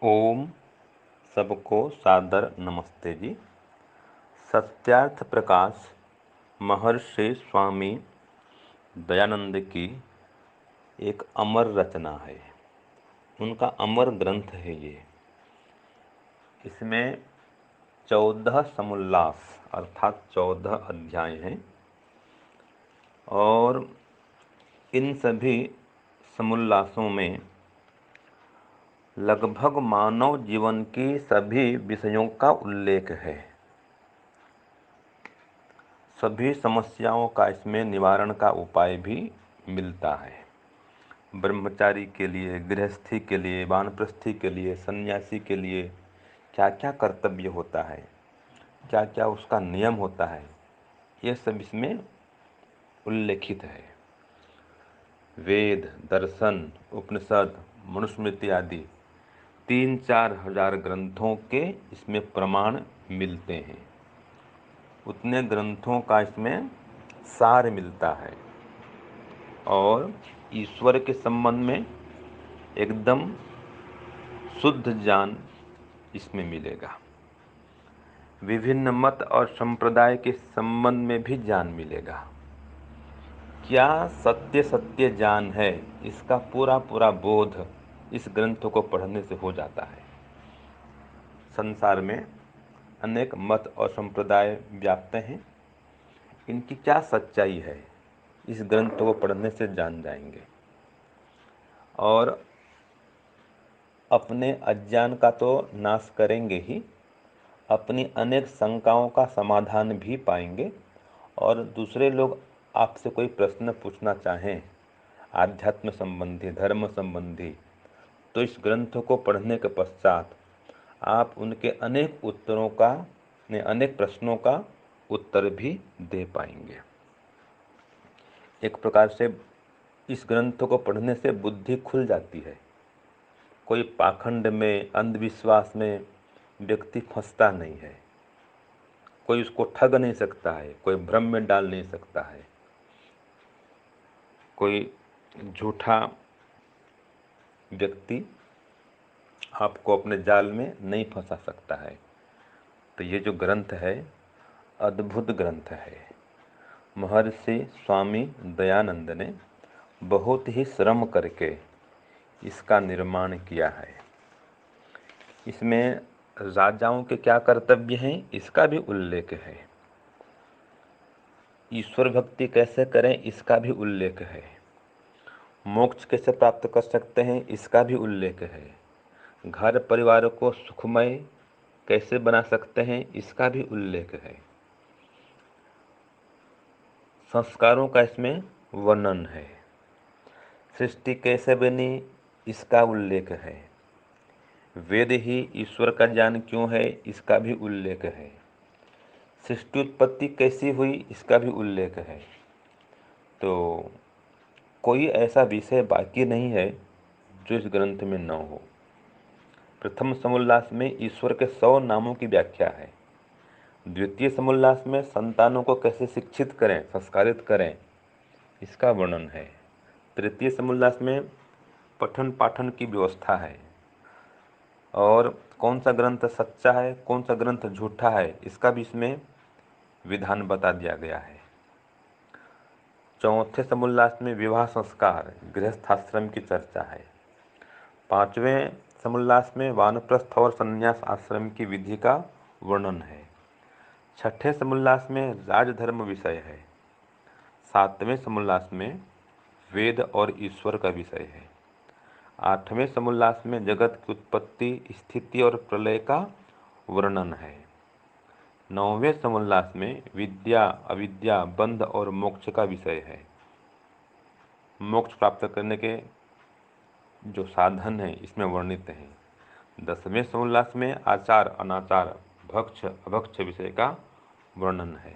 ओम सबको सादर नमस्ते जी। सत्यार्थ प्रकाश महर्षि स्वामी दयानंद की एक अमर रचना है। उनका अमर ग्रंथ है ये। इसमें 14 समुल्लास अर्थात 14 अध्याय हैं और इन सभी समुल्लासों में लगभग मानव जीवन की सभी विषयों का उल्लेख है। सभी समस्याओं का इसमें निवारण का उपाय भी मिलता है। ब्रह्मचारी के लिए, गृहस्थी के लिए, वानप्रस्थी के लिए, सन्यासी के लिए क्या क्या कर्तव्य होता है, क्या क्या उसका नियम होता है, ये सब इसमें उल्लेखित है। वेद, दर्शन, उपनिषद, मनुस्मृति आदि 3-4 हजार ग्रंथों के इसमें प्रमाण मिलते हैं। उतने ग्रंथों का इसमें सार मिलता है और ईश्वर के संबंध में एकदम शुद्ध ज्ञान इसमें मिलेगा। विभिन्न मत और संप्रदाय के संबंध में भी ज्ञान मिलेगा। क्या सत्य सत्य ज्ञान है, इसका पूरा पूरा बोध इस ग्रंथ को पढ़ने से हो जाता है। संसार में अनेक मत और संप्रदाय व्याप्त हैं, इनकी क्या सच्चाई है इस ग्रंथ को पढ़ने से जान जाएंगे और अपने अज्ञान का तो नाश करेंगे ही, अपनी अनेक शंकाओं का समाधान भी पाएंगे। और दूसरे लोग आपसे कोई प्रश्न पूछना चाहें आध्यात्म संबंधी, धर्म संबंधी, तो इस ग्रंथ को पढ़ने के पश्चात आप उनके अनेक प्रश्नों का उत्तर भी दे पाएंगे। एक प्रकार से इस ग्रंथ को पढ़ने से बुद्धि खुल जाती है। कोई पाखंड में, अंधविश्वास में व्यक्ति फंसता नहीं है। कोई उसको ठग नहीं सकता है, कोई भ्रम में डाल नहीं सकता है, कोई झूठा व्यक्ति आपको अपने जाल में नहीं फंसा सकता है। तो ये जो ग्रंथ है अद्भुत ग्रंथ है। महर्षि स्वामी दयानंद ने बहुत ही श्रम करके इसका निर्माण किया है। इसमें राजाओं के क्या कर्तव्य हैं इसका भी उल्लेख है। ईश्वर भक्ति कैसे करें इसका भी उल्लेख है। मोक्ष कैसे प्राप्त कर सकते हैं इसका भी उल्लेख है। घर परिवार को सुखमय कैसे बना सकते हैं इसका भी उल्लेख है। संस्कारों का इसमें वर्णन है। सृष्टि कैसे बनी इसका उल्लेख है। वेद ही ईश्वर का ज्ञान क्यों है इसका भी उल्लेख है। सृष्टि उत्पत्ति कैसी हुई इसका भी उल्लेख है। तो कोई ऐसा विषय बाकी नहीं है जो इस ग्रंथ में न हो। प्रथम समुल्लास में ईश्वर के 100 नामों की व्याख्या है। द्वितीय समुल्लास में संतानों को कैसे शिक्षित करें, संस्कारित करें, इसका वर्णन है। तृतीय समुल्लास में पठन पाठन की व्यवस्था है और कौन सा ग्रंथ सच्चा है, कौन सा ग्रंथ झूठा है, इसका भी इसमें विधान बता दिया गया है। चौथे समुल्लास में विवाह संस्कार, गृहस्थाश्रम की चर्चा है। पांचवें समुल्लास में वानप्रस्थ और संन्यास आश्रम की विधि का वर्णन है। छठे समुल्लास में राजधर्म विषय है। सातवें समुल्लास में वेद और ईश्वर का विषय है। आठवें समुल्लास में जगत की उत्पत्ति, स्थिति और प्रलय का वर्णन है। नौवें समुल्लास में विद्या, अविद्या, बंध और मोक्ष का विषय है। मोक्ष प्राप्त करने के जो साधन हैं इसमें वर्णित हैं। 10वें समुल्लास में आचार, अनाचार, भक्ष अभक्ष विषय का वर्णन है।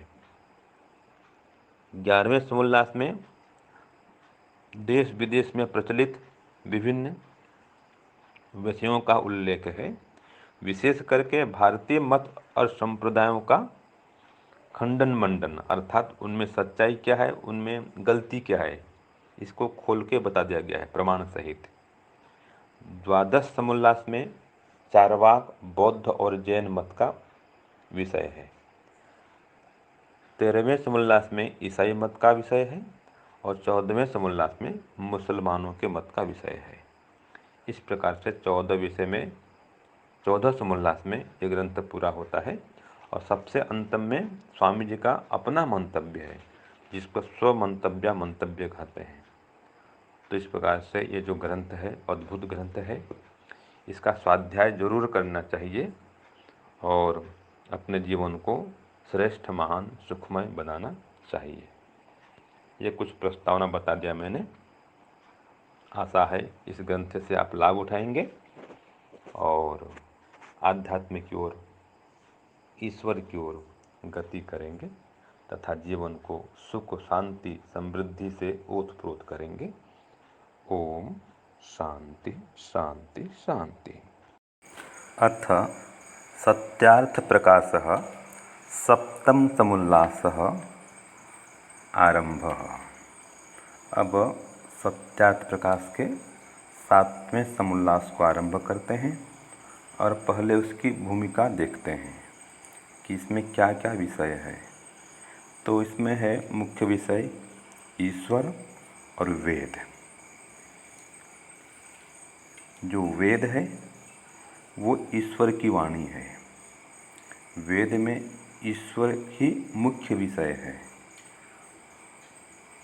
11वें समुल्लास में देश विदेश में प्रचलित विभिन्न विषयों का उल्लेख है। विशेष करके भारतीय मत और संप्रदायों का खंडन मंडन, अर्थात उनमें सच्चाई क्या है, उनमें गलती क्या है, इसको खोल के बता दिया गया है प्रमाण सहित। द्वादश समुल्लास में चार्वाक, बौद्ध और जैन मत का विषय है। 13वें समोल्लास में ईसाई मत का विषय है और 14वें समोल्लास में मुसलमानों के मत का विषय है। इस प्रकार से 14 विषय में 14 समोल्लास में ये ग्रंथ पूरा होता है और सबसे अंतम में स्वामी जी का अपना मंतव्य है, जिसको स्व मंतव्य कहते हैं। तो इस प्रकार से ये जो ग्रंथ है अद्भुत ग्रंथ है, इसका स्वाध्याय जरूर करना चाहिए और अपने जीवन को श्रेष्ठ, महान, सुखमय बनाना चाहिए। ये कुछ प्रस्तावना बता दिया मैंने। आशा है इस ग्रंथ से आप लाभ उठाएंगे और आध्यात्म की ओर, ईश्वर की ओर गति करेंगे तथा जीवन को सुख, शांति, समृद्धि से ओतप्रोत करेंगे। ओम शांति शांति शांति। अथ सत्यार्थ प्रकाशः सप्तम समुल्लासः आरंभः। अब सत्यार्थ प्रकाश के 7वें समुल्लास को आरंभ करते हैं और पहले उसकी भूमिका देखते हैं कि इसमें क्या क्या विषय है। तो इसमें है मुख्य विषय ईश्वर और वेद। जो वेद है वो ईश्वर की वाणी है। वेद में ईश्वर ही मुख्य विषय है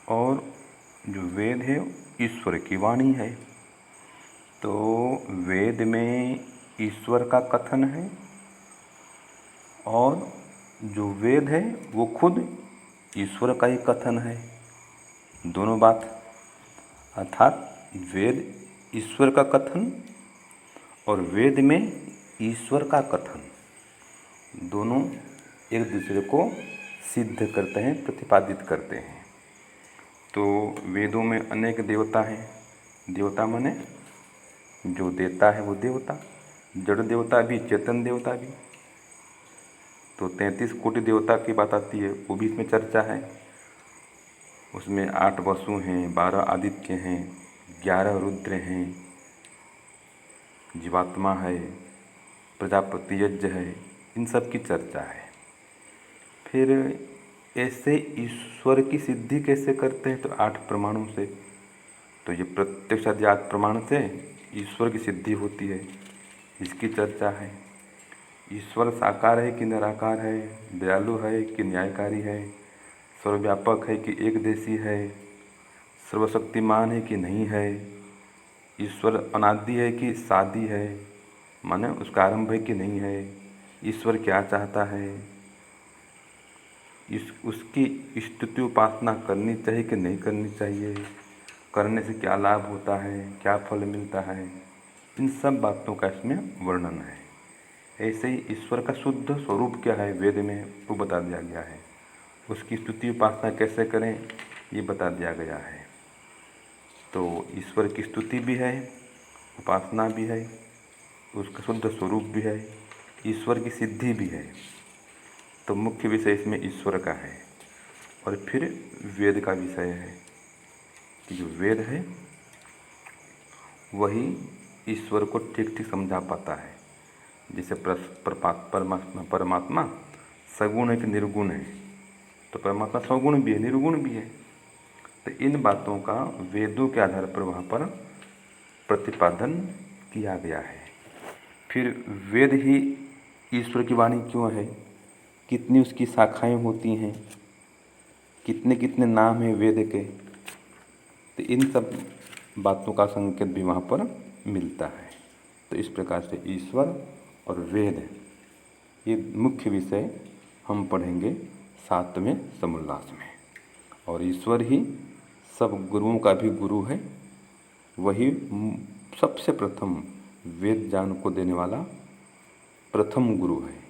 और जो वेद है ईश्वर की वाणी है। तो वेद में ईश्वर का कथन है और जो वेद है वो खुद ईश्वर का ही कथन है। दोनों बात, अर्थात वेद ईश्वर का कथन और वेद में ईश्वर का कथन, दोनों एक दूसरे को सिद्ध करते हैं, प्रतिपादित करते हैं। तो वेदों में अनेक देवता हैं। देवता माने जो देता है वो देवता, जड़ देवता भी, चेतन देवता भी। तो 33 कोटि देवता की बात आती है, वो भी इसमें चर्चा है। उसमें 8 वसु हैं, 12 आदित्य हैं, 11 रुद्र हैं, जीवात्मा है, प्रजापति यज्ञ है, इन सब की चर्चा है। फिर ऐसे ईश्वर की सिद्धि कैसे करते हैं? तो 8 प्रमाणों से। तो ये प्रत्यक्ष अध्यात्म प्रमाण से ईश्वर की सिद्धि होती है, इसकी चर्चा है। ईश्वर साकार है कि निराकार है, दयालु है कि न्यायकारी है, सर्वव्यापक है कि एकदेशी है, सर्वशक्तिमान है कि नहीं है, ईश्वर अनादि है कि सादी है, माने उसका आरंभ है कि नहीं है, ईश्वर क्या चाहता है, उसकी स्तुति उपासना करनी चाहिए कि नहीं करनी चाहिए, करने से क्या लाभ होता है, क्या फल मिलता है, इन सब बातों का इसमें वर्णन है। ऐसे ही ईश्वर का शुद्ध स्वरूप क्या है वेद में वो बता दिया गया है। उसकी स्तुति उपासना कैसे करें ये बता दिया गया है। तो ईश्वर की स्तुति भी है, उपासना भी है, उसका शुद्ध स्वरूप भी है, ईश्वर की सिद्धि भी है। तो मुख्य विषय इसमें ईश्वर का है। और फिर वेद का विषय है कि जो वेद है वही ईश्वर को ठीक ठीक समझा पाता है। जैसे परमात्मा सगुण है कि निर्गुण है, तो परमात्मा सगुण भी है, निर्गुण भी है। तो इन बातों का वेदों के आधार पर वहाँ पर प्रतिपादन किया गया है। फिर वेद ही ईश्वर की वाणी क्यों है, कितनी उसकी शाखाएं होती हैं, कितने कितने नाम हैं वेद के, तो इन सब बातों का संकेत भी वहाँ पर मिलता है। तो इस प्रकार से ईश्वर और वेद ये मुख्य विषय हम पढ़ेंगे 7वें समुल्लास में। और ईश्वर ही सब गुरुओं का भी गुरु है, वही सबसे प्रथम वेद ज्ञान को देने वाला प्रथम गुरु है।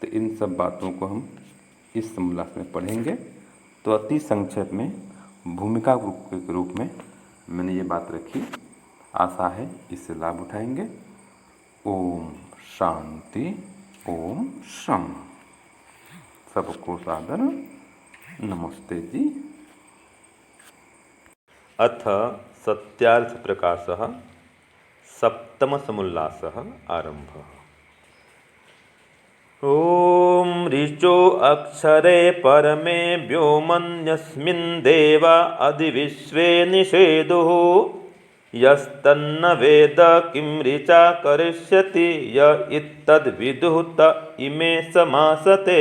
तो इन सब बातों को हम इस समुल्लास में पढ़ेंगे। तो अति संक्षेप में भूमिका के रूप में मैंने ये बात रखी, आशा है इससे लाभ उठाएंगे। ओम शांति, ओम शम। सबको सादर नमस्ते जी। अथ सत्यार्थ प्रकाशः सप्तमसमुल्लासः आरम्भः। ॐ ऋचो अक्षरे परमे व्योमन्यस्मिन् देवा अधिविश्वे निषेदुः यस्तन्न वेद किं ऋचा करिष्यति य इत्तद्विदुः त इमे समासते।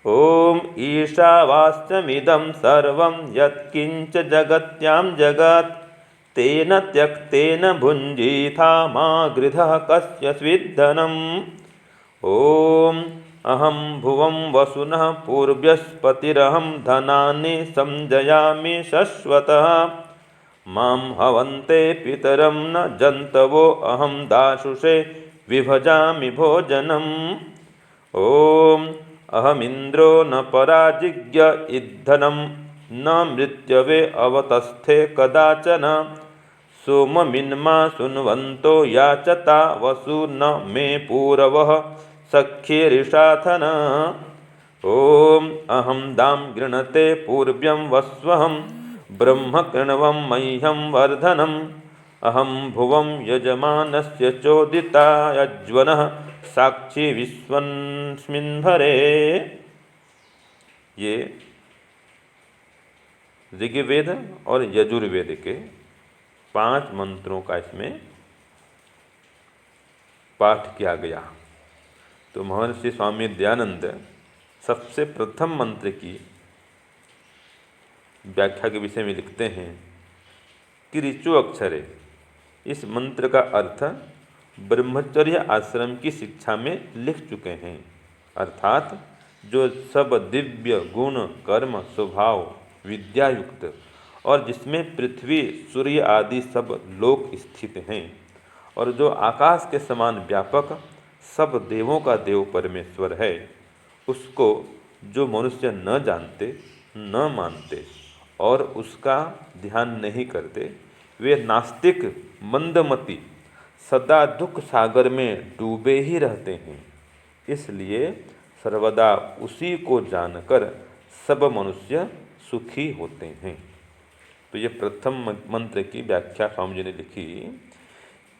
ॐ ईशावास्यमिदं सर्वं यत्किञ्च जगत्यां जगत् तेन त्यक्तेन भुञ्जीथा मा गृधः कस्य स्विद्धनम्। ॐ अहं भुवं वसुनः पूर्व्यस्पतिरहं धनानि संजयामि शश्वतः मां हवन्ते पितरं न जन्तवो अहं दाशुषे विभजामि भोजनम्। ॐ अहमिन्द्रो न पराजिज्ञ इद्धनं न मृत्यवे अवतस्थे कदाचन सोममिन्मा सुन्वन्तो याचता वसु न मे पूरवः सख्येरिषाथन। ॐ अहं दां गृणते पूर्व्यं वस्वहं ब्रह्म कृणवं मह्यं वर्धनम् अहं भुवं यजमानस्य चोदिता यज्वनः साक्षी विश्वस्मिन् भरे। ये ऋग्वेद और यजुर्वेद के 5 मंत्रों का इसमें पाठ किया गया। तो महर्षि स्वामी दयानंद सबसे प्रथम मंत्र की व्याख्या के विषय में लिखते हैं कि ऋचु अक्षरे, इस मंत्र का अर्थ ब्रह्मचर्य आश्रम की शिक्षा में लिख चुके हैं, अर्थात जो सब दिव्य गुण कर्म स्वभाव विद्या युक्त और जिसमें पृथ्वी सूर्य आदि सब लोक स्थित हैं और जो आकाश के समान व्यापक सब देवों का देव परमेश्वर है, उसको जो मनुष्य न जानते न मानते और उसका ध्यान नहीं करते, वे नास्तिक मंदमती सदा दुख सागर में डूबे ही रहते हैं। इसलिए सर्वदा उसी को जानकर सब मनुष्य सुखी होते हैं। तो ये प्रथम मंत्र की व्याख्या स्वामी जी ने लिखी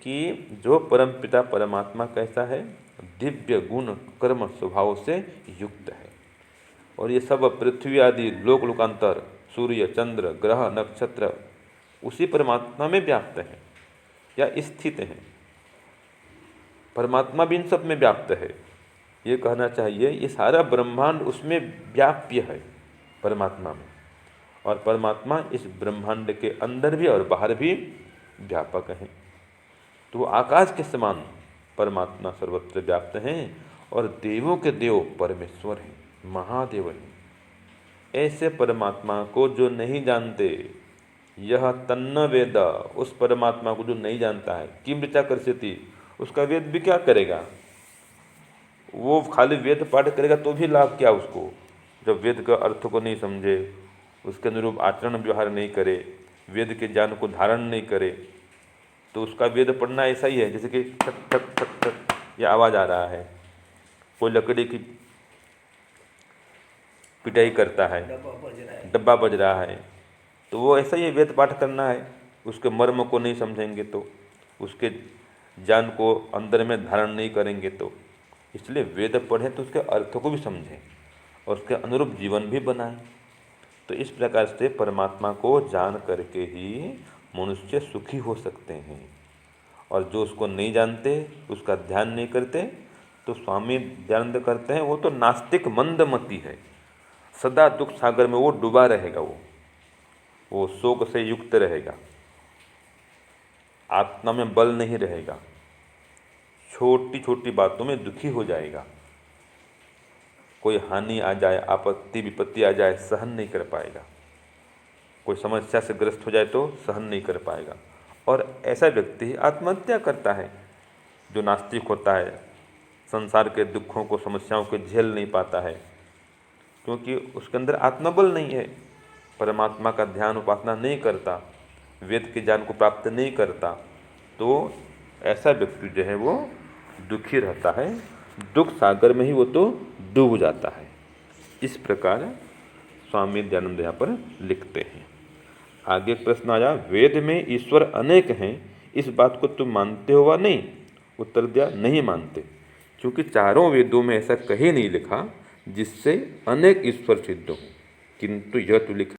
कि जो परमपिता परमात्मा कैसा है, दिव्य गुण कर्म स्वभाव से युक्त है और ये सब पृथ्वी आदि लोक लोकांतर सूर्य चंद्र ग्रह नक्षत्र उसी परमात्मा में व्याप्त है या स्थित हैं। परमात्मा भी इन सब में व्याप्त है, ये कहना चाहिए। ये सारा ब्रह्मांड उसमें व्याप्य है परमात्मा में, और परमात्मा इस ब्रह्मांड के अंदर भी और बाहर भी व्यापक हैं। तो आकाश के समान परमात्मा सर्वत्र व्याप्त हैं और देवों के देव परमेश्वर हैं, महादेव हैं। ऐसे परमात्मा को जो नहीं जानते, यह तन्न वेद, उस परमात्मा को जो नहीं जानता है, किम ऋचा करिष्यति, उसका वेद भी क्या करेगा। वो खाली वेद पाठ करेगा तो भी लाभ क्या उसको, जब वेद का अर्थ को नहीं समझे, उसके अनुरूप आचरण व्यवहार नहीं करे, वेद के ज्ञान को धारण नहीं करे, तो उसका वेद पढ़ना ऐसा ही है जैसे कि ठक ठक ठक ठक ये आवाज़ आ रहा है, कोई लकड़ी की पिटाई करता है, डब्बा बज रहा है, तो वो ऐसा ही वेद पाठ करना है। उसके मर्म को नहीं समझेंगे तो, उसके ज्ञान को अंदर में धारण नहीं करेंगे तो, इसलिए वेद पढ़ें तो उसके अर्थ को भी समझें और उसके अनुरूप जीवन भी बनाएं। तो इस प्रकार से परमात्मा को जान करके ही मनुष्य सुखी हो सकते हैं, और जो उसको नहीं जानते, उसका ध्यान नहीं करते, तो स्वामी दयानंद करते हैं वो तो नास्तिक मंदमती है, सदा दुख सागर में वो डूबा रहेगा, वो शोक से युक्त रहेगा, आत्मा में बल नहीं रहेगा, छोटी छोटी बातों में दुखी हो जाएगा, कोई हानि आ जाए, आपत्ति विपत्ति आ जाए, सहन नहीं कर पाएगा, कोई समस्या से ग्रस्त हो जाए तो सहन नहीं कर पाएगा, और ऐसा व्यक्ति आत्महत्या करता है। जो नास्तिक होता है, संसार के दुखों को समस्याओं को झेल नहीं पाता है, क्योंकि उसके अंदर आत्मबल नहीं है, परमात्मा का ध्यान उपासना नहीं करता, वेद के ज्ञान को प्राप्त नहीं करता, तो ऐसा व्यक्ति जो है वो दुखी रहता है, दुख सागर में ही वो तो डूब जाता है। इस प्रकार स्वामी दयानंद यहाँ पर लिखते हैं। आगे प्रश्न आया, वेद में ईश्वर अनेक हैं, इस बात को तुम मानते हो वा नहीं? उत्तर दिया, नहीं मानते, क्योंकि चारों वेदों में ऐसा कहीं नहीं लिखा जिससे अनेक ईश्वर सिद्ध हो, किंतु यह तो लिखा